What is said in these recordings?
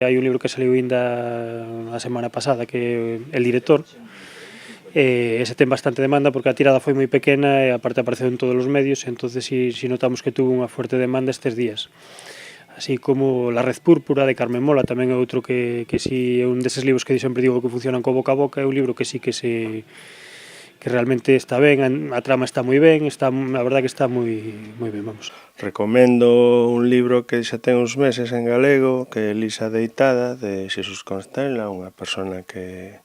Hai un libro que saliu ainda a semana pasada que é El director. Ese ten bastante demanda porque a tirada foi moi pequena e aparte apareceu en todos os medios, entonces si notamos que tuvo unha fuerte demanda estes días. Así como La red púrpura de Carmen Mola, tamén é outro que si é un deses libros que sempre digo que funcionan co boca a boca, é un libro que sí que realmente está ben, a trama está moi ben, a verdad que está moi ben, vamos. Recomendo un libro que xa ten uns meses en galego, que é Lisa deitada, de Xesús Constela, unha persona que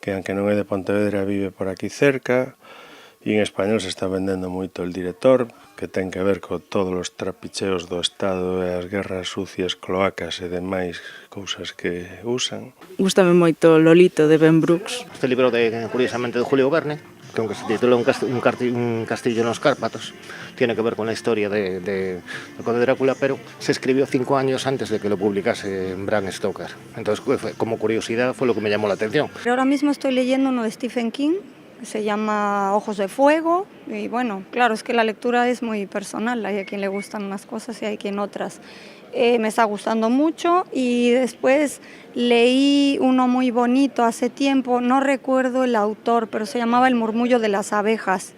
aunque non é de Pontevedra vive por aquí cerca, e en español se está vendendo moito El director, que ten que ver con todos os trapicheos do Estado e as guerras sucias, cloacas e demais cousas que usan. Gústame moito Lolito de Ben Brooks. Este libro, curiosamente, de Julio Verne, que aunque se titula un castillo en los Cárpatos, tiene que ver con la historia de Conde Drácula, pero se escribió 5 años antes de que lo publicase Bram Stoker. Entonces, como curiosidad, fue lo que me llamó la atención. Ahora mismo estoy leyendo uno de Stephen King, que se llama Ojos de fuego, y bueno, claro, es que la lectura es muy personal, hay a quien le gustan unas cosas y hay quien otras. Me está gustando mucho y después leí uno muy bonito hace tiempo, no recuerdo el autor, pero se llamaba El murmullo de las abejas,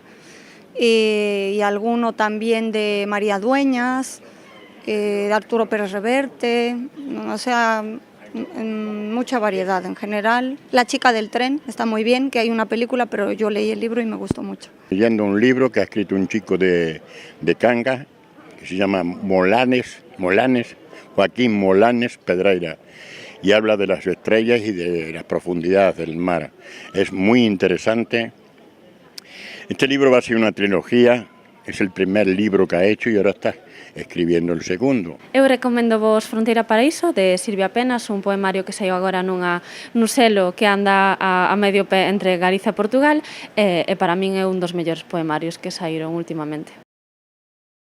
y alguno también de María Dueñas, de Arturo Pérez Reverte, o sea, mucha variedad en general. La chica del tren está muy bien, que hay una película, pero yo leí el libro y me gustó mucho. Leyendo un libro que ha escrito un chico de Cangas, que se llama Molanes, Joaquín Molanes Pedreira, y habla de las estrellas y de las profundidades del mar. Es muy interesante. Este libro va a ser una trilogía, es el primer libro que ha hecho y ahora está escribiendo el segundo. Eu recomendo vos Fronteira Paraíso, de Silvia Penas, un poemario que saiu agora nun selo que anda a medio pé entre Galicia e Portugal, e para min é un dos mellores poemarios que saíron últimamente.